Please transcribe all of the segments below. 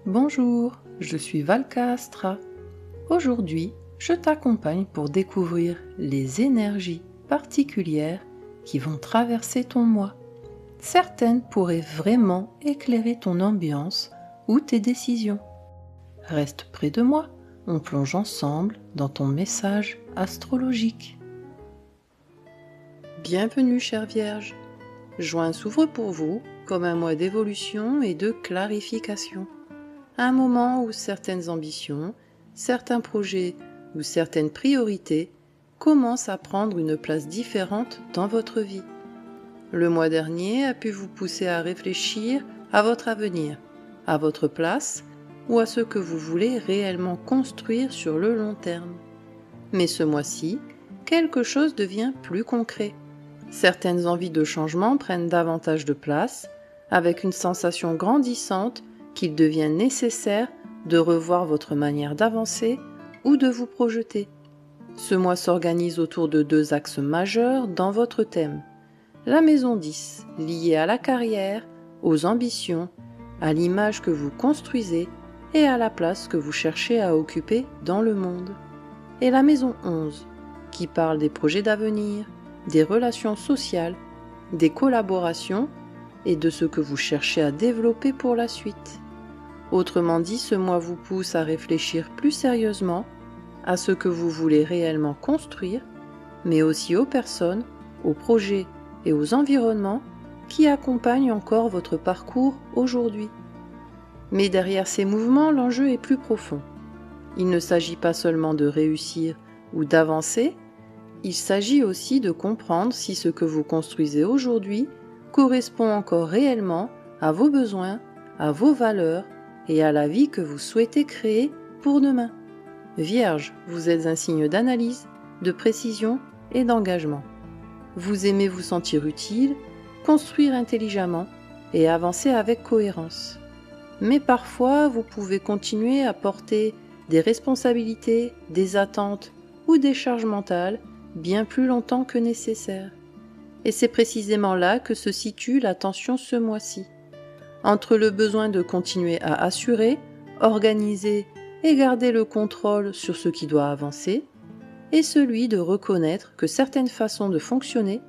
Bonjour, je suis Valka Astra. Aujourd'hui, je t'accompagne pour découvrir les énergies particulières qui vont traverser ton moi. Certaines pourraient vraiment éclairer ton ambiance ou tes décisions. Reste près de moi, on plonge ensemble dans ton message astrologique. Bienvenue, chère Vierge. Juin s'ouvre pour vous comme un mois d'évolution et de clarification. Un moment où certaines ambitions, certains projets ou certaines priorités commencent à prendre une place différente dans votre vie. Le mois dernier a pu vous pousser à réfléchir à votre avenir, à votre place ou à ce que vous voulez réellement construire sur le long terme. Mais ce mois-ci, quelque chose devient plus concret. Certaines envies de changement prennent davantage de place, avec une sensation grandissante qu'il devient nécessaire de revoir votre manière d'avancer ou de vous projeter. Ce mois s'organise autour de 2 axes majeurs dans votre thème. La maison 10, liée à la carrière, aux ambitions, à l'image que vous construisez et à la place que vous cherchez à occuper dans le monde. Et la maison 11, qui parle des projets d'avenir, des relations sociales, des collaborations et de ce que vous cherchez à développer pour la suite. Autrement dit, ce mois vous pousse à réfléchir plus sérieusement à ce que vous voulez réellement construire, mais aussi aux personnes, aux projets et aux environnements qui accompagnent encore votre parcours aujourd'hui. Mais derrière ces mouvements, l'enjeu est plus profond. Il ne s'agit pas seulement de réussir ou d'avancer, il s'agit aussi de comprendre si ce que vous construisez aujourd'hui correspond encore réellement à vos besoins, à vos valeurs et à la vie que vous souhaitez créer pour demain. Vierge, vous êtes un signe d'analyse, de précision et d'engagement. Vous aimez vous sentir utile, construire intelligemment et avancer avec cohérence. Mais parfois, vous pouvez continuer à porter des responsabilités, des attentes ou des charges mentales bien plus longtemps que nécessaire. Et c'est précisément là que se situe la tension ce mois-ci. Entre le besoin de continuer à assurer, organiser et garder le contrôle sur ce qui doit avancer, et celui de reconnaître que certaines façons de fonctionner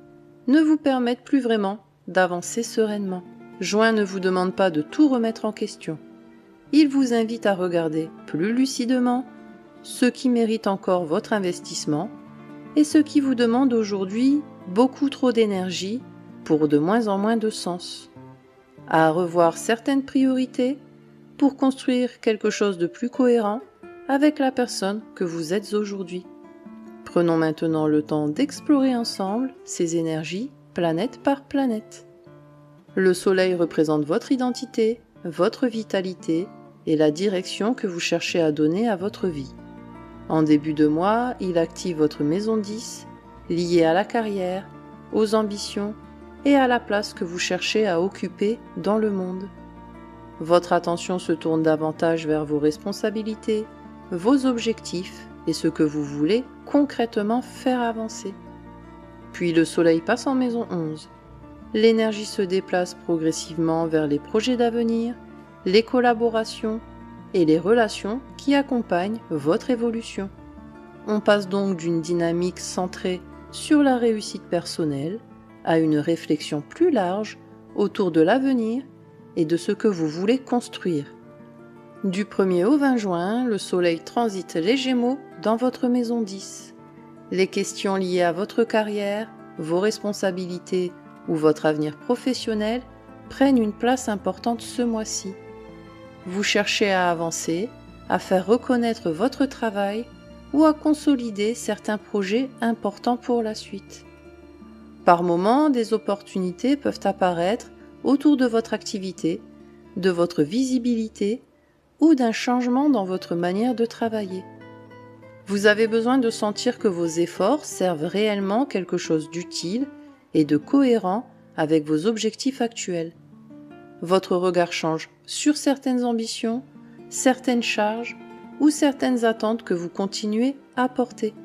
ne vous permettent plus vraiment d'avancer sereinement. Juin ne vous demande pas de tout remettre en question. Il vous invite à regarder plus lucidement ce qui mérite encore votre investissement et ce qui vous demande aujourd'hui beaucoup trop d'énergie pour de moins en moins de sens. À revoir certaines priorités pour construire quelque chose de plus cohérent avec la personne que vous êtes aujourd'hui. Prenons maintenant le temps d'explorer ensemble ces énergies planète par planète. Le Soleil représente votre identité, votre vitalité et la direction que vous cherchez à donner à votre vie. En début de mois, il active votre maison 10, liée à la carrière, aux ambitions et à la place que vous cherchez à occuper dans le monde. Votre attention se tourne davantage vers vos responsabilités, vos objectifs et ce que vous voulez concrètement faire avancer. Puis le Soleil passe en maison 11. L'énergie se déplace progressivement vers les projets d'avenir, les collaborations et les relations qui accompagnent votre évolution. On passe donc d'une dynamique centrée sur la réussite personnelle à une réflexion plus large autour de l'avenir et de ce que vous voulez construire. Du 1er au 20 juin, le Soleil transite les Gémeaux dans votre maison 10. Les questions liées à votre carrière, vos responsabilités ou votre avenir professionnel prennent une place importante ce mois-ci. Vous cherchez à avancer, à faire reconnaître votre travail ou à consolider certains projets importants pour la suite. Par moments, des opportunités peuvent apparaître autour de votre activité, de votre visibilité ou d'un changement dans votre manière de travailler. Vous avez besoin de sentir que vos efforts servent réellement quelque chose d'utile et de cohérent avec vos objectifs actuels. Votre regard change sur certaines ambitions, certaines charges ou certaines attentes que vous continuez à porter.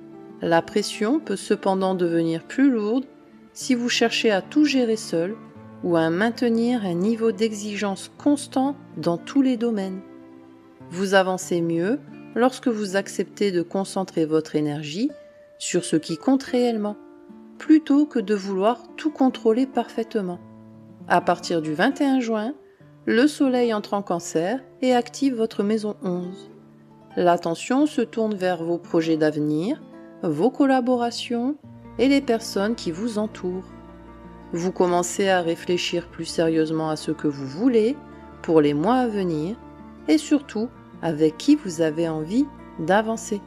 La pression peut cependant devenir plus lourde si vous cherchez à tout gérer seul ou à maintenir un niveau d'exigence constant dans tous les domaines. Vous avancez mieux lorsque vous acceptez de concentrer votre énergie sur ce qui compte réellement, plutôt que de vouloir tout contrôler parfaitement. À partir du 21 juin, le Soleil entre en Cancer et active votre maison 11. L'attention se tourne vers vos projets d'avenir, vos collaborations et les personnes qui vous entourent. Vous commencez à réfléchir plus sérieusement à ce que vous voulez pour les mois à venir et surtout avec qui vous avez envie d'avancer.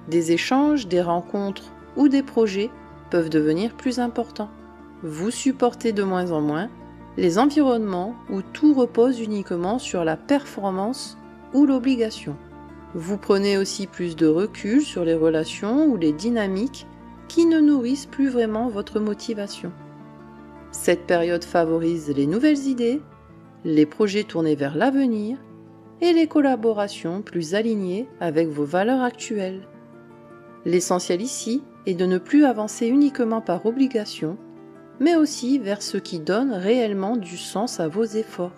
Des échanges, des rencontres ou des projets peuvent devenir plus importants. Vous supportez de moins en moins les environnements où tout repose uniquement sur la performance ou l'obligation. Vous prenez aussi plus de recul sur les relations ou les dynamiques qui ne nourrissent plus vraiment votre motivation. Cette période favorise les nouvelles idées, les projets tournés vers l'avenir et les collaborations plus alignées avec vos valeurs actuelles. L'essentiel ici est de ne plus avancer uniquement par obligation, mais aussi vers ce qui donne réellement du sens à vos efforts.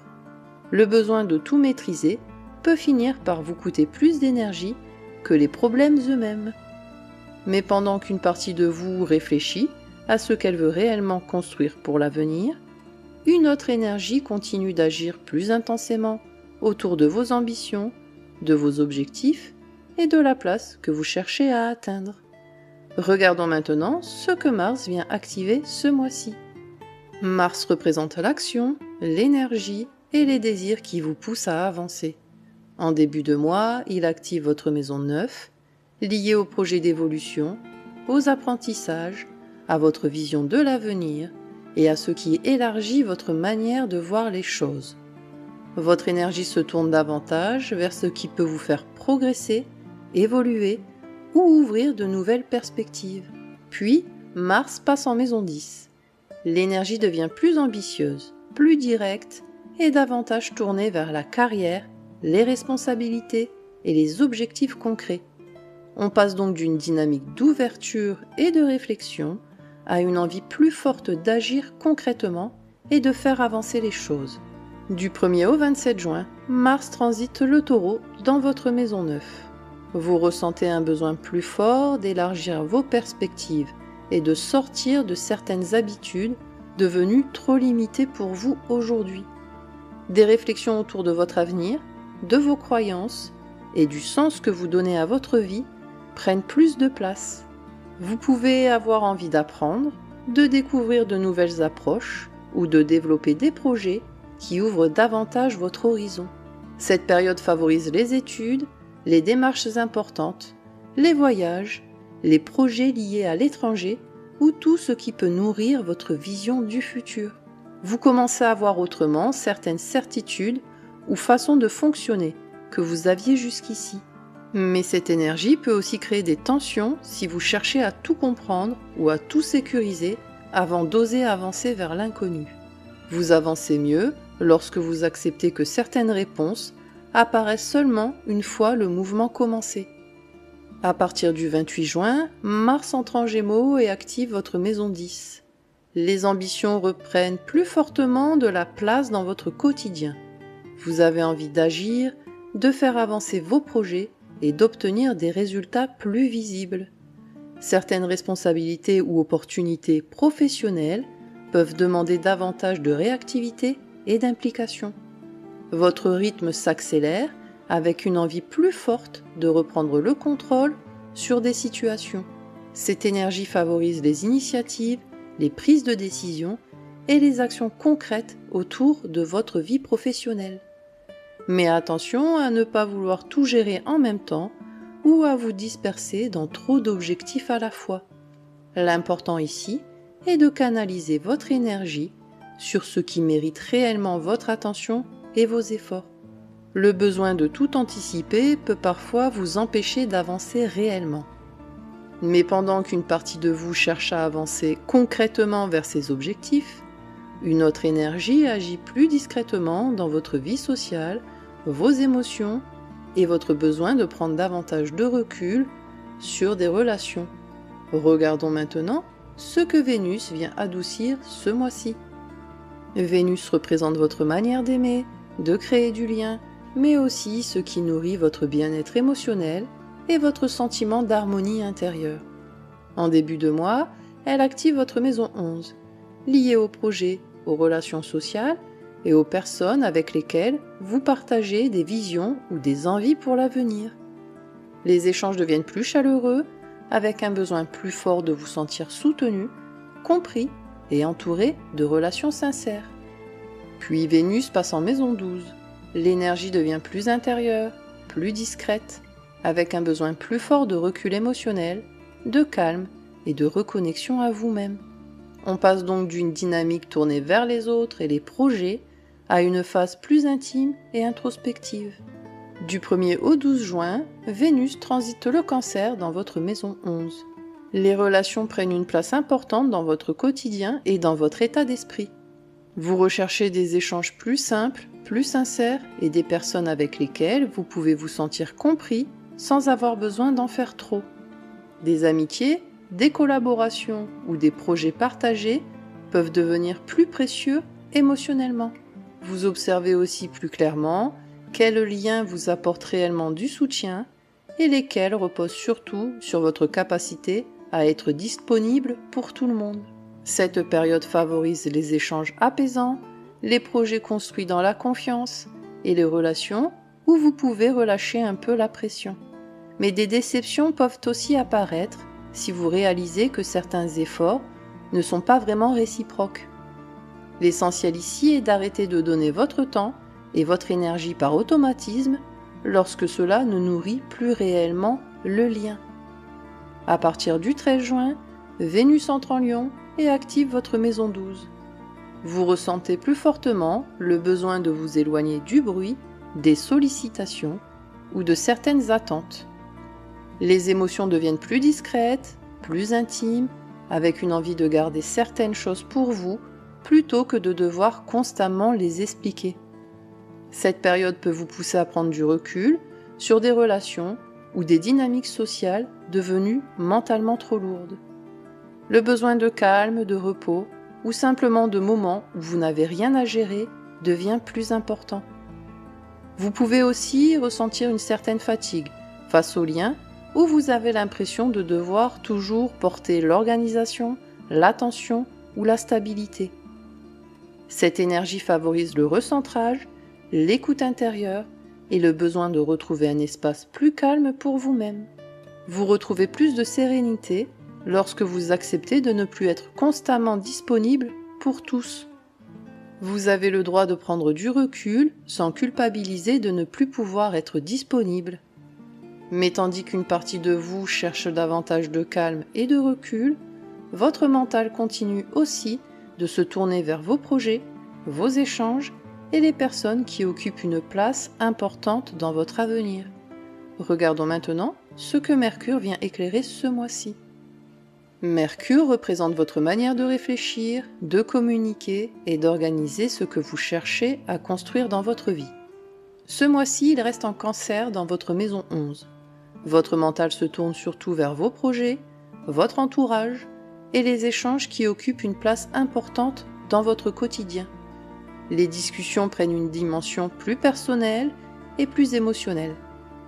Le besoin de tout maîtriser peut finir par vous coûter plus d'énergie que les problèmes eux-mêmes. Mais pendant qu'une partie de vous réfléchit à ce qu'elle veut réellement construire pour l'avenir, une autre énergie continue d'agir plus intensément autour de vos ambitions, de vos objectifs et de la place que vous cherchez à atteindre. Regardons maintenant ce que Mars vient activer ce mois-ci. Mars représente l'action, l'énergie et les désirs qui vous poussent à avancer. En début de mois, il active votre maison 9, liée au projet d'évolution, aux apprentissages, à votre vision de l'avenir et à ce qui élargit votre manière de voir les choses. Votre énergie se tourne davantage vers ce qui peut vous faire progresser, évoluer ou ouvrir de nouvelles perspectives. Puis, Mars passe en maison 10. L'énergie devient plus ambitieuse, plus directe et davantage tournée vers la carrière, les responsabilités et les objectifs concrets. On passe donc d'une dynamique d'ouverture et de réflexion à une envie plus forte d'agir concrètement et de faire avancer les choses. Du 1er au 27 juin, Mars transite le Taureau dans votre maison 9. Vous ressentez un besoin plus fort d'élargir vos perspectives et de sortir de certaines habitudes devenues trop limitées pour vous aujourd'hui. Des réflexions autour de votre avenir, de vos croyances et du sens que vous donnez à votre vie prennent plus de place. Vous pouvez avoir envie d'apprendre, de découvrir de nouvelles approches ou de développer des projets qui ouvrent davantage votre horizon. Cette période favorise les études, les démarches importantes, les voyages, les projets liés à l'étranger ou tout ce qui peut nourrir votre vision du futur. Vous commencez à voir autrement certaines certitudes ou façons de fonctionner que vous aviez jusqu'ici. Mais cette énergie peut aussi créer des tensions si vous cherchez à tout comprendre ou à tout sécuriser avant d'oser avancer vers l'inconnu. Vous avancez mieux lorsque vous acceptez que certaines réponses apparaissent seulement une fois le mouvement commencé. À partir du 28 juin, Mars entre en Gémeaux et active votre maison 10. Les ambitions reprennent plus fortement de la place dans votre quotidien. Vous avez envie d'agir, de faire avancer vos projets et d'obtenir des résultats plus visibles. Certaines responsabilités ou opportunités professionnelles peuvent demander davantage de réactivité et d'implication. Votre rythme s'accélère avec une envie plus forte de reprendre le contrôle sur des situations. Cette énergie favorise les initiatives, les prises de décision et les actions concrètes autour de votre vie professionnelle. Mais attention à ne pas vouloir tout gérer en même temps ou à vous disperser dans trop d'objectifs à la fois. L'important ici est de canaliser votre énergie sur ce qui mérite réellement votre attention et vos efforts. Le besoin de tout anticiper peut parfois vous empêcher d'avancer réellement. Mais pendant qu'une partie de vous cherche à avancer concrètement vers ses objectifs, une autre énergie agit plus discrètement dans votre vie sociale, vos émotions et votre besoin de prendre davantage de recul sur des relations. Regardons maintenant ce que Vénus vient adoucir ce mois-ci. Vénus représente votre manière d'aimer, de créer du lien mais aussi ce qui nourrit votre bien-être émotionnel et votre sentiment d'harmonie intérieure. En début de mois, elle active votre maison 11, liée aux projets, aux relations sociales et aux personnes avec lesquelles vous partagez des visions ou des envies pour l'avenir. Les échanges deviennent plus chaleureux, avec un besoin plus fort de vous sentir soutenu, compris et entouré de relations sincères. Puis Vénus passe en maison 12. L'énergie devient plus intérieure, plus discrète, avec un besoin plus fort de recul émotionnel, de calme et de reconnexion à vous-même. On passe donc d'une dynamique tournée vers les autres et les projets à une phase plus intime et introspective. Du 1er au 12 juin, Vénus transite le Cancer dans votre maison 11. Les relations prennent une place importante dans votre quotidien et dans votre état d'esprit. Vous recherchez des échanges plus simples, plus sincères et des personnes avec lesquelles vous pouvez vous sentir compris sans avoir besoin d'en faire trop. Des amitiés, des collaborations ou des projets partagés peuvent devenir plus précieux émotionnellement. Vous observez aussi plus clairement quels liens vous apportent réellement du soutien et lesquels reposent surtout sur votre capacité à être disponible pour tout le monde. Cette période favorise les échanges apaisants, les projets construits dans la confiance et les relations où vous pouvez relâcher un peu la pression. Mais des déceptions peuvent aussi apparaître si vous réalisez que certains efforts ne sont pas vraiment réciproques. L'essentiel ici est d'arrêter de donner votre temps et votre énergie par automatisme lorsque cela ne nourrit plus réellement le lien. À partir du 13 juin, Vénus entre en Lion et active votre maison 12. Vous ressentez plus fortement le besoin de vous éloigner du bruit, des sollicitations ou de certaines attentes. Les émotions deviennent plus discrètes, plus intimes, avec une envie de garder certaines choses pour vous, plutôt que de devoir constamment les expliquer. Cette période peut vous pousser à prendre du recul sur des relations ou des dynamiques sociales devenues mentalement trop lourdes. Le besoin de calme, de repos ou simplement de moments où vous n'avez rien à gérer devient plus important. Vous pouvez aussi ressentir une certaine fatigue face aux liens où vous avez l'impression de devoir toujours porter l'organisation, l'attention ou la stabilité. Cette énergie favorise le recentrage, l'écoute intérieure et le besoin de retrouver un espace plus calme pour vous-même. Vous retrouvez plus de sérénité lorsque vous acceptez de ne plus être constamment disponible pour tous. Vous avez le droit de prendre du recul sans culpabiliser de ne plus pouvoir être disponible. Mais tandis qu'une partie de vous cherche davantage de calme et de recul, votre mental continue aussi de se tourner vers vos projets, vos échanges et les personnes qui occupent une place importante dans votre avenir. Regardons maintenant ce que Mercure vient éclairer ce mois-ci. Mercure représente votre manière de réfléchir, de communiquer et d'organiser ce que vous cherchez à construire dans votre vie. Ce mois-ci, il reste en Cancer dans votre maison 11. Votre mental se tourne surtout vers vos projets, votre entourage et les échanges qui occupent une place importante dans votre quotidien. Les discussions prennent une dimension plus personnelle et plus émotionnelle,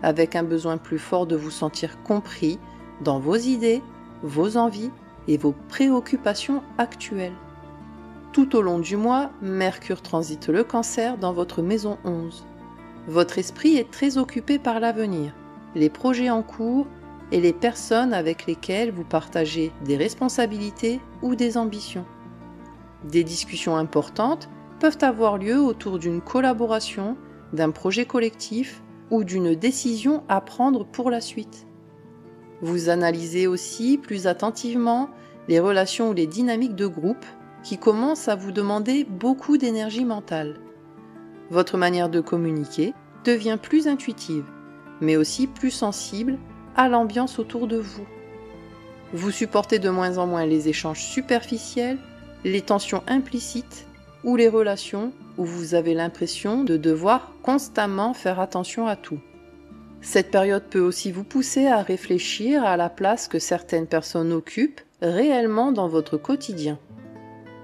avec un besoin plus fort de vous sentir compris dans vos idées, vos envies et vos préoccupations actuelles. Tout au long du mois, Mercure transite le Cancer dans votre maison 11. Votre esprit est très occupé par l'avenir, les projets en cours et les personnes avec lesquelles vous partagez des responsabilités ou des ambitions. Des discussions importantes peuvent avoir lieu autour d'une collaboration, d'un projet collectif ou d'une décision à prendre pour la suite. Vous analysez aussi plus attentivement les relations ou les dynamiques de groupe qui commencent à vous demander beaucoup d'énergie mentale. Votre manière de communiquer devient plus intuitive, mais aussi plus sensible à l'ambiance autour de vous. Vous supportez de moins en moins les échanges superficiels, les tensions implicites ou les relations où vous avez l'impression de devoir constamment faire attention à tout. Cette période peut aussi vous pousser à réfléchir à la place que certaines personnes occupent réellement dans votre quotidien.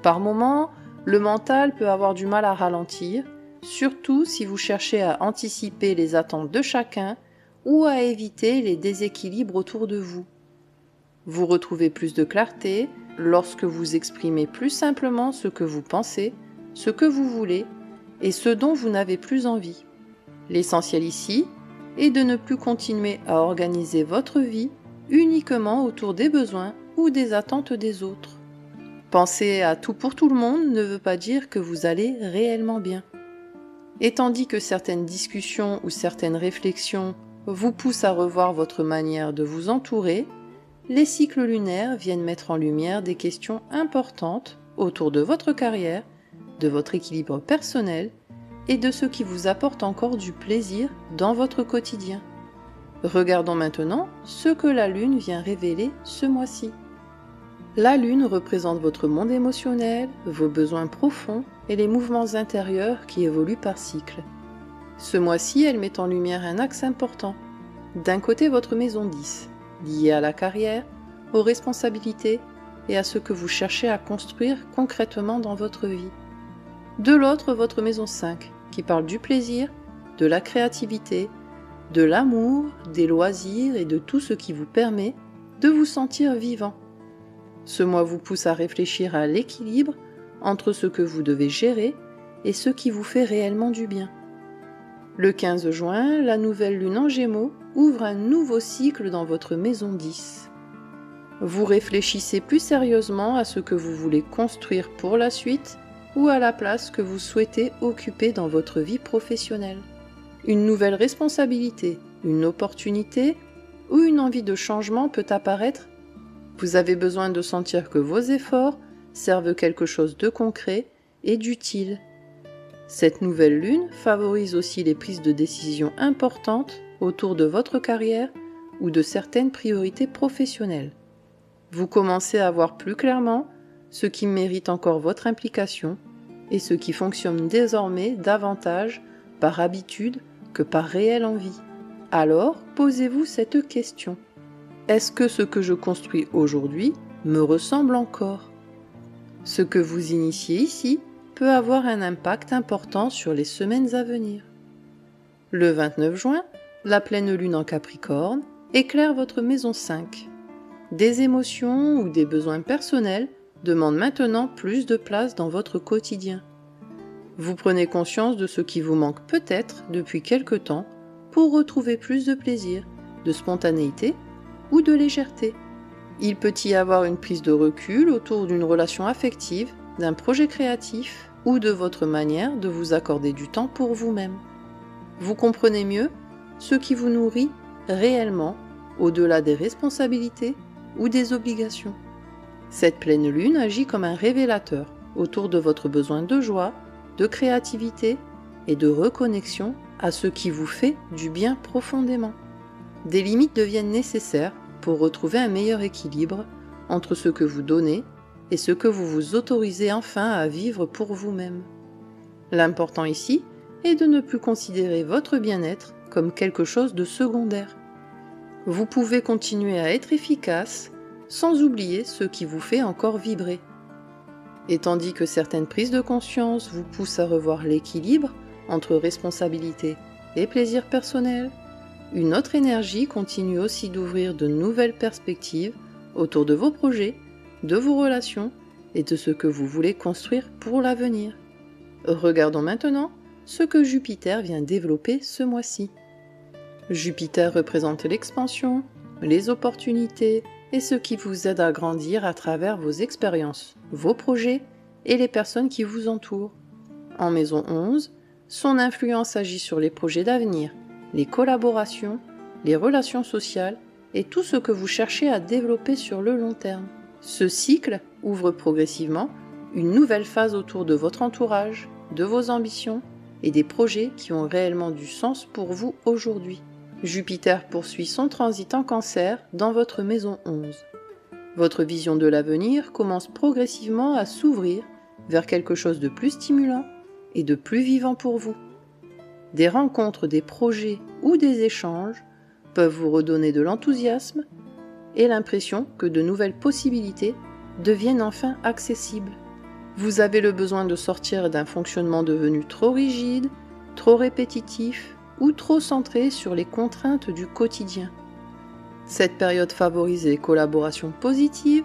Par moments, le mental peut avoir du mal à ralentir, surtout si vous cherchez à anticiper les attentes de chacun ou à éviter les déséquilibres autour de vous. Vous retrouvez plus de clarté lorsque vous exprimez plus simplement ce que vous pensez, ce que vous voulez et ce dont vous n'avez plus envie. L'essentiel ici est de ne plus continuer à organiser votre vie uniquement autour des besoins ou des attentes des autres. Penser à tout pour tout le monde ne veut pas dire que vous allez réellement bien. Et tandis que certaines discussions ou certaines réflexions vous poussent à revoir votre manière de vous entourer, les cycles lunaires viennent mettre en lumière des questions importantes autour de votre carrière, de votre équilibre personnel et de ce qui vous apporte encore du plaisir dans votre quotidien. Regardons maintenant ce que la Lune vient révéler ce mois-ci. La Lune représente votre monde émotionnel, vos besoins profonds et les mouvements intérieurs qui évoluent par cycle. Ce mois-ci, elle met en lumière un axe important. D'un côté, votre maison 10, liée à la carrière, aux responsabilités et à ce que vous cherchez à construire concrètement dans votre vie. De l'autre, votre maison 5, qui parle du plaisir, de la créativité, de l'amour, des loisirs et de tout ce qui vous permet de vous sentir vivant. Ce mois vous pousse à réfléchir à l'équilibre entre ce que vous devez gérer et ce qui vous fait réellement du bien. Le 15 juin, la nouvelle lune en Gémeaux ouvre un nouveau cycle dans votre maison 10. Vous réfléchissez plus sérieusement à ce que vous voulez construire pour la suite ou à la place que vous souhaitez occuper dans votre vie professionnelle. Une nouvelle responsabilité, une opportunité ou une envie de changement peut apparaître. Vous avez besoin de sentir que vos efforts servent quelque chose de concret et d'utile. Cette nouvelle lune favorise aussi les prises de décisions importantes autour de votre carrière ou de certaines priorités professionnelles. Vous commencez à voir plus clairement ce qui mérite encore votre implication et ce qui fonctionne désormais davantage par habitude que par réelle envie. Alors, posez-vous cette question. Est-ce que ce que je construis aujourd'hui me ressemble encore ? Ce que vous initiez ici peut avoir un impact important sur les semaines à venir. Le 29 juin, la pleine lune en Capricorne éclaire votre maison 5. Des émotions ou des besoins personnels demandent maintenant plus de place dans votre quotidien. Vous prenez conscience de ce qui vous manque peut-être depuis quelque temps pour retrouver plus de plaisir, de spontanéité ou de légèreté. Il peut y avoir une prise de recul autour d'une relation affective, d'un projet créatif ou de votre manière de vous accorder du temps pour vous-même. Vous comprenez mieux ce qui vous nourrit réellement au-delà des responsabilités ou des obligations. Cette pleine lune agit comme un révélateur autour de votre besoin de joie, de créativité et de reconnexion à ce qui vous fait du bien profondément. Des limites deviennent nécessaires pour retrouver un meilleur équilibre entre ce que vous donnez et ce que vous vous autorisez enfin à vivre pour vous-même. L'important ici est de ne plus considérer votre bien-être comme quelque chose de secondaire. Vous pouvez continuer à être efficace sans oublier ce qui vous fait encore vibrer. Et tandis que certaines prises de conscience vous poussent à revoir l'équilibre entre responsabilité et plaisir personnel, une autre énergie continue aussi d'ouvrir de nouvelles perspectives autour de vos projets, de vos relations et de ce que vous voulez construire pour l'avenir. Regardons maintenant ce que Jupiter vient développer ce mois-ci. Jupiter représente l'expansion, les opportunités et ce qui vous aide à grandir à travers vos expériences, vos projets et les personnes qui vous entourent. En maison 11, son influence agit sur les projets d'avenir, les collaborations, les relations sociales et tout ce que vous cherchez à développer sur le long terme. Ce cycle ouvre progressivement une nouvelle phase autour de votre entourage, de vos ambitions et des projets qui ont réellement du sens pour vous aujourd'hui. Jupiter poursuit son transit en Cancer dans votre maison 11. Votre vision de l'avenir commence progressivement à s'ouvrir vers quelque chose de plus stimulant et de plus vivant pour vous. Des rencontres, des projets ou des échanges peuvent vous redonner de l'enthousiasme et l'impression que de nouvelles possibilités deviennent enfin accessibles. Vous avez le besoin de sortir d'un fonctionnement devenu trop rigide, trop répétitif ou trop centré sur les contraintes du quotidien. Cette période favorise les collaborations positives,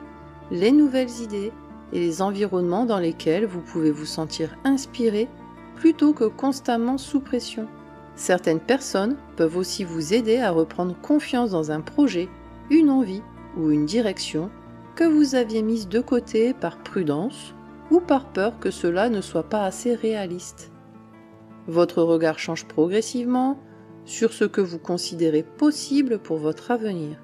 les nouvelles idées et les environnements dans lesquels vous pouvez vous sentir inspiré plutôt que constamment sous pression. Certaines personnes peuvent aussi vous aider à reprendre confiance dans un projet, une envie ou une direction que vous aviez mise de côté par prudence ou par peur que cela ne soit pas assez réaliste. Votre regard change progressivement sur ce que vous considérez possible pour votre avenir.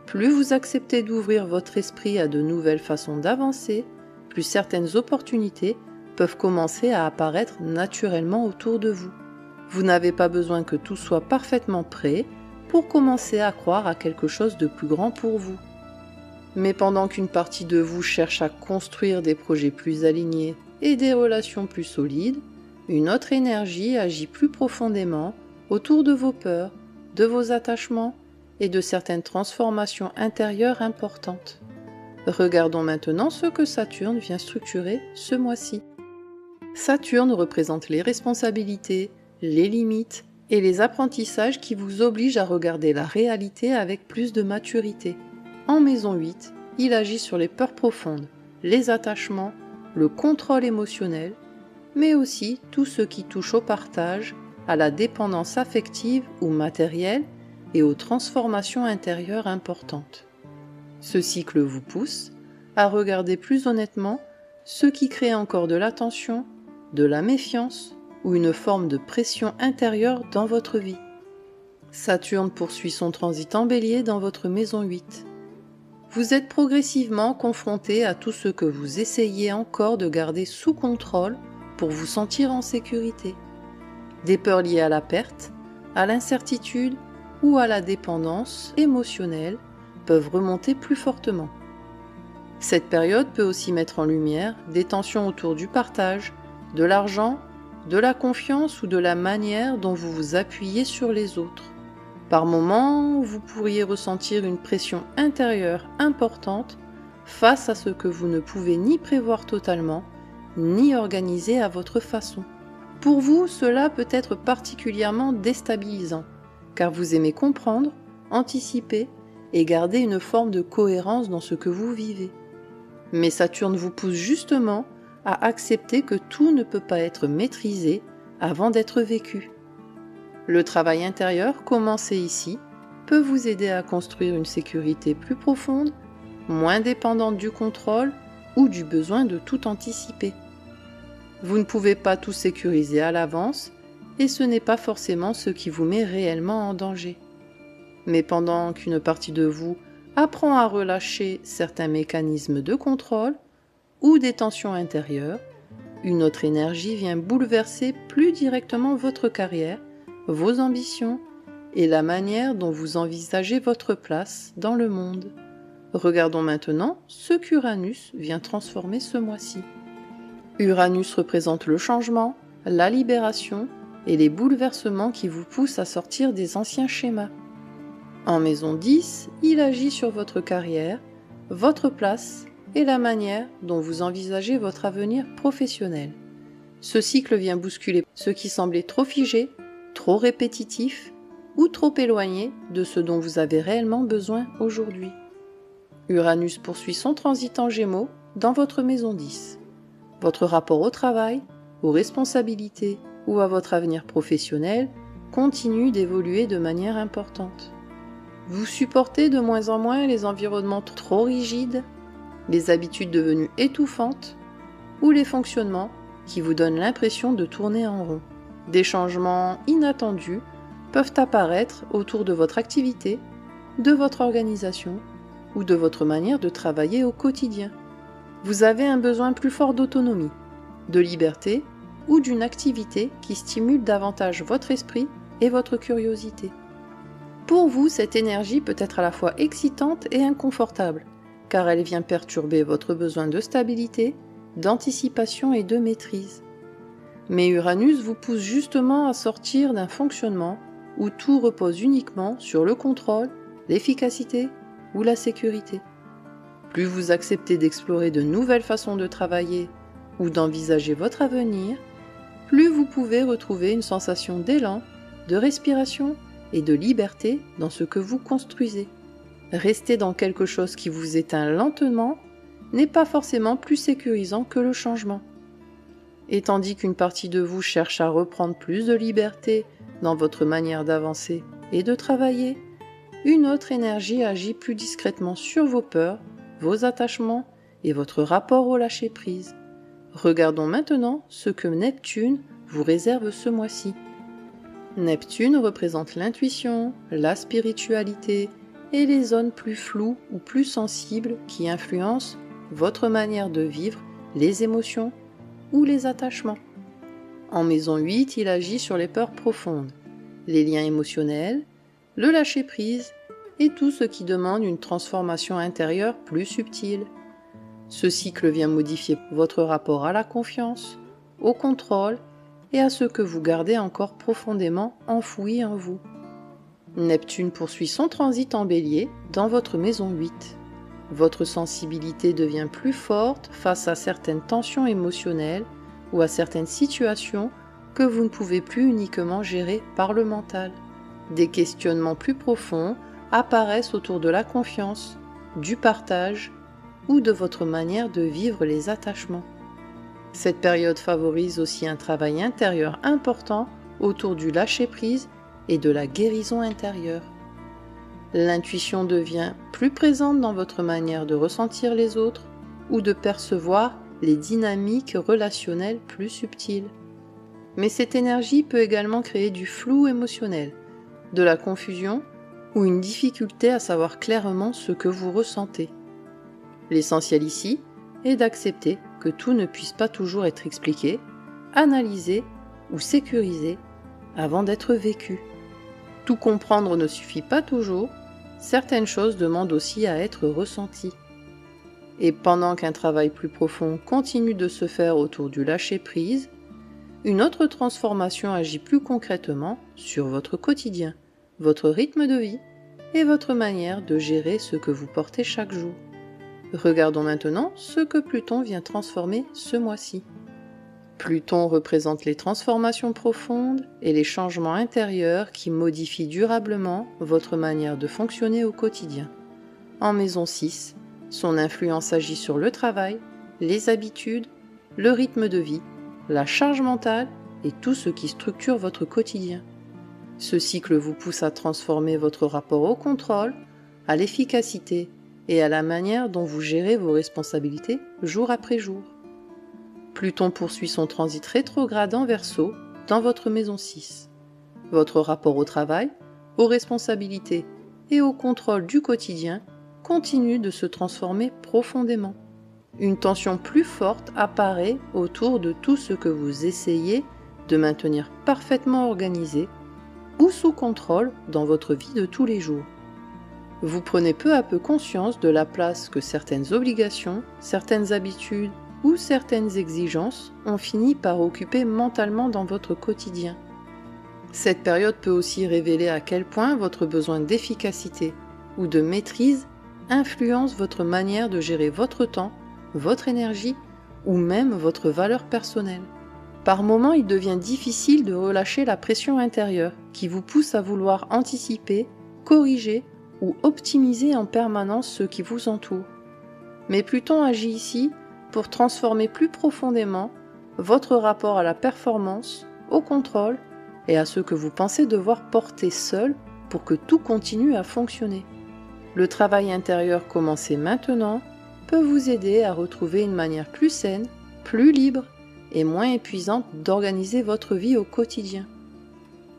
Plus vous acceptez d'ouvrir votre esprit à de nouvelles façons d'avancer, plus certaines opportunités peuvent commencer à apparaître naturellement autour de vous. Vous n'avez pas besoin que tout soit parfaitement prêt pour commencer à croire à quelque chose de plus grand pour vous. Mais pendant qu'une partie de vous cherche à construire des projets plus alignés et des relations plus solides, une autre énergie agit plus profondément autour de vos peurs, de vos attachements et de certaines transformations intérieures importantes. Regardons maintenant ce que Saturne vient structurer ce mois-ci. Saturne représente les responsabilités, les limites et les apprentissages qui vous obligent à regarder la réalité avec plus de maturité. En maison 8, il agit sur les peurs profondes, les attachements, le contrôle émotionnel, mais aussi tout ce qui touche au partage, à la dépendance affective ou matérielle et aux transformations intérieures importantes. Ce cycle vous pousse à regarder plus honnêtement ce qui crée encore de la tension, de la méfiance ou une forme de pression intérieure dans votre vie. Saturne poursuit son transit en Bélier dans votre maison 8. Vous êtes progressivement confronté à tout ce que vous essayez encore de garder sous contrôle pour vous sentir en sécurité. Des peurs liées à la perte, à l'incertitude ou à la dépendance émotionnelle peuvent remonter plus fortement. Cette période peut aussi mettre en lumière des tensions autour du partage, de l'argent, de la confiance ou de la manière dont vous vous appuyez sur les autres. Par moments, vous pourriez ressentir une pression intérieure importante face à ce que vous ne pouvez ni prévoir totalement, ni organiser à votre façon. Pour vous, cela peut être particulièrement déstabilisant, car vous aimez comprendre, anticiper et garder une forme de cohérence dans ce que vous vivez. Mais Saturne vous pousse justement à accepter que tout ne peut pas être maîtrisé avant d'être vécu. Le travail intérieur, commencé ici, peut vous aider à construire une sécurité plus profonde, moins dépendante du contrôle ou du besoin de tout anticiper. Vous ne pouvez pas tout sécuriser à l'avance et ce n'est pas forcément ce qui vous met réellement en danger. Mais pendant qu'une partie de vous apprend à relâcher certains mécanismes de contrôle ou des tensions intérieures, une autre énergie vient bouleverser plus directement votre carrière, vos ambitions et la manière dont vous envisagez votre place dans le monde. Regardons maintenant ce qu'Uranus vient transformer ce mois-ci. Uranus représente le changement, la libération et les bouleversements qui vous poussent à sortir des anciens schémas. En maison 10, il agit sur votre carrière, votre place et la manière dont vous envisagez votre avenir professionnel. Ce cycle vient bousculer ce qui semblait trop figé, trop répétitif ou trop éloigné de ce dont vous avez réellement besoin aujourd'hui. Uranus poursuit son transit en Gémeaux dans votre maison 10. Votre rapport au travail, aux responsabilités ou à votre avenir professionnel continue d'évoluer de manière importante. Vous supportez de moins en moins les environnements trop rigides, les habitudes devenues étouffantes ou les fonctionnements qui vous donnent l'impression de tourner en rond. Des changements inattendus peuvent apparaître autour de votre activité, de votre organisation ou de votre manière de travailler au quotidien. Vous avez un besoin plus fort d'autonomie, de liberté ou d'une activité qui stimule davantage votre esprit et votre curiosité. Pour vous, cette énergie peut être à la fois excitante et inconfortable, car elle vient perturber votre besoin de stabilité, d'anticipation et de maîtrise. Mais Uranus vous pousse justement à sortir d'un fonctionnement où tout repose uniquement sur le contrôle, l'efficacité ou la sécurité. Plus vous acceptez d'explorer de nouvelles façons de travailler ou d'envisager votre avenir, plus vous pouvez retrouver une sensation d'élan, de respiration et de liberté dans ce que vous construisez. Rester dans quelque chose qui vous éteint lentement n'est pas forcément plus sécurisant que le changement. Et tandis qu'une partie de vous cherche à reprendre plus de liberté dans votre manière d'avancer et de travailler, une autre énergie agit plus discrètement sur vos peurs, vos attachements et votre rapport au lâcher-prise. Regardons maintenant ce que Neptune vous réserve ce mois-ci. Neptune représente l'intuition, la spiritualité et les zones plus floues ou plus sensibles qui influencent votre manière de vivre les émotions ou les attachements. En maison 8, il agit sur les peurs profondes, les liens émotionnels, le lâcher-prise et tout ce qui demande une transformation intérieure plus subtile. Ce cycle vient modifier votre rapport à la confiance, au contrôle et à ce que vous gardez encore profondément enfoui en vous. Neptune poursuit son transit en Bélier dans votre maison 8. Votre sensibilité devient plus forte face à certaines tensions émotionnelles ou à certaines situations que vous ne pouvez plus uniquement gérer par le mental. Des questionnements plus profonds apparaissent autour de la confiance, du partage ou de votre manière de vivre les attachements. Cette période favorise aussi un travail intérieur important autour du lâcher-prise et de la guérison intérieure. L'intuition devient plus présente dans votre manière de ressentir les autres ou de percevoir les dynamiques relationnelles plus subtiles. Mais cette énergie peut également créer du flou émotionnel, de la confusion ou une difficulté à savoir clairement ce que vous ressentez. L'essentiel ici est d'accepter que tout ne puisse pas toujours être expliqué, analysé ou sécurisé avant d'être vécu. Tout comprendre ne suffit pas toujours, certaines choses demandent aussi à être ressenties. Et pendant qu'un travail plus profond continue de se faire autour du lâcher-prise, une autre transformation agit plus concrètement sur votre quotidien, votre rythme de vie et votre manière de gérer ce que vous portez chaque jour. Regardons maintenant ce que Pluton vient transformer ce mois-ci. Pluton représente les transformations profondes et les changements intérieurs qui modifient durablement votre manière de fonctionner au quotidien. En maison 6, son influence agit sur le travail, les habitudes, le rythme de vie, la charge mentale et tout ce qui structure votre quotidien. Ce cycle vous pousse à transformer votre rapport au contrôle, à l'efficacité et à la manière dont vous gérez vos responsabilités jour après jour. Pluton poursuit son transit rétrograde en Verseau dans votre maison 6. Votre rapport au travail, aux responsabilités et au contrôle du quotidien continue de se transformer profondément. Une tension plus forte apparaît autour de tout ce que vous essayez de maintenir parfaitement organisé ou sous contrôle dans votre vie de tous les jours. Vous prenez peu à peu conscience de la place que certaines obligations, certaines habitudes ou certaines exigences ont fini par occuper mentalement dans votre quotidien. Cette période peut aussi révéler à quel point votre besoin d'efficacité ou de maîtrise influence votre manière de gérer votre temps, votre énergie ou même votre valeur personnelle. Par moments, il devient difficile de relâcher la pression intérieure qui vous pousse à vouloir anticiper, corriger ou optimiser en permanence ce qui vous entoure. Mais Pluton agit ici pour transformer plus profondément votre rapport à la performance, au contrôle et à ce que vous pensez devoir porter seul pour que tout continue à fonctionner. Le travail intérieur commencé maintenant peut vous aider à retrouver une manière plus saine, plus libre et moins épuisante d'organiser votre vie au quotidien.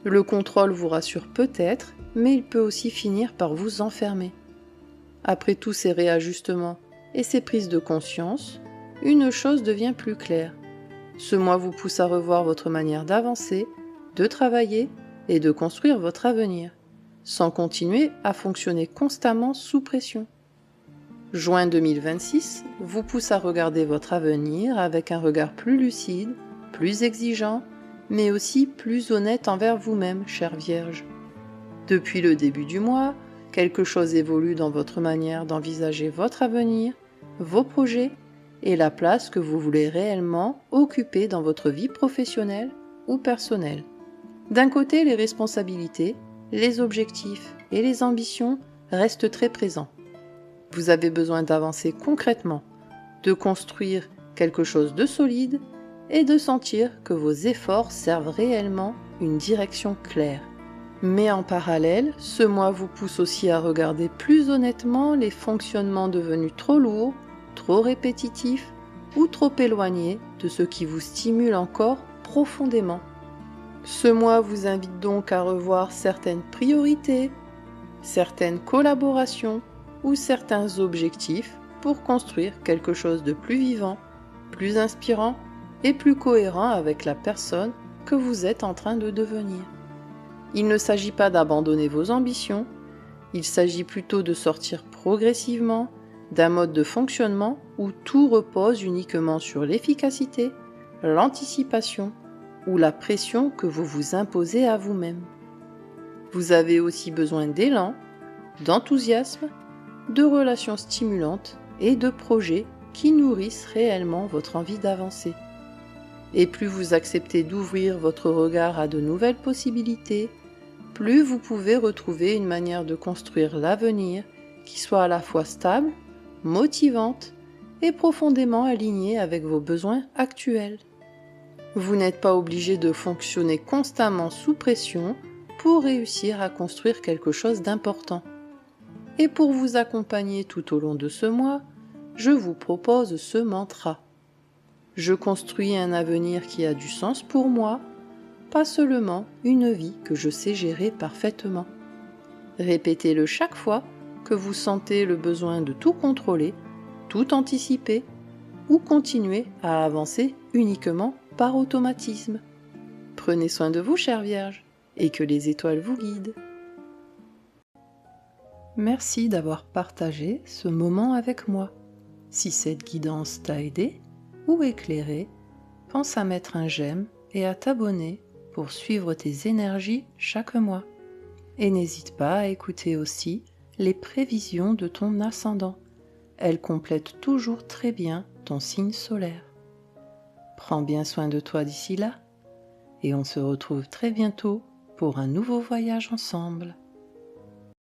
Le contrôle vous rassure peut-être, mais il peut aussi finir par vous enfermer. Après tous ces réajustements et ces prises de conscience, une chose devient plus claire. Ce mois vous pousse à revoir votre manière d'avancer, de travailler et de construire votre avenir, sans continuer à fonctionner constamment sous pression. Juin 2026 vous pousse à regarder votre avenir avec un regard plus lucide, plus exigeant, mais aussi plus honnête envers vous-même, chère Vierge. Depuis le début du mois, quelque chose évolue dans votre manière d'envisager votre avenir, vos projets et la place que vous voulez réellement occuper dans votre vie professionnelle ou personnelle. D'un côté, les responsabilités, les objectifs et les ambitions restent très présents. Vous avez besoin d'avancer concrètement, de construire quelque chose de solide et de sentir que vos efforts servent réellement une direction claire. Mais en parallèle, ce mois vous pousse aussi à regarder plus honnêtement les fonctionnements devenus trop lourds, trop répétitifs ou trop éloignés de ce qui vous stimule encore profondément. Ce mois vous invite donc à revoir certaines priorités, certaines collaborations ou certains objectifs pour construire quelque chose de plus vivant, plus inspirant et plus cohérent avec la personne que vous êtes en train de devenir. Il ne s'agit pas d'abandonner vos ambitions, il s'agit plutôt de sortir progressivement d'un mode de fonctionnement où tout repose uniquement sur l'efficacité, l'anticipation ou la pression que vous vous imposez à vous-même. Vous avez aussi besoin d'élan, d'enthousiasme, de relations stimulantes et de projets qui nourrissent réellement votre envie d'avancer. Et plus vous acceptez d'ouvrir votre regard à de nouvelles possibilités, plus vous pouvez retrouver une manière de construire l'avenir qui soit à la fois stable, motivante et profondément alignée avec vos besoins actuels. Vous n'êtes pas obligé de fonctionner constamment sous pression pour réussir à construire quelque chose d'important. Et pour vous accompagner tout au long de ce mois, je vous propose ce mantra. Je construis un avenir qui a du sens pour moi, pas seulement une vie que je sais gérer parfaitement. Répétez-le chaque fois que vous sentez le besoin de tout contrôler, tout anticiper ou continuer à avancer uniquement par automatisme. Prenez soin de vous, chère Vierge, et que les étoiles vous guident. Merci d'avoir partagé ce moment avec moi. Si cette guidance t'a aidé ou éclairé, pense à mettre un j'aime et à t'abonner pour suivre tes énergies chaque mois. Et n'hésite pas à écouter aussi les prévisions de ton ascendant. Elles complètent toujours très bien ton signe solaire. Prends bien soin de toi d'ici là, et on se retrouve très bientôt pour un nouveau voyage ensemble.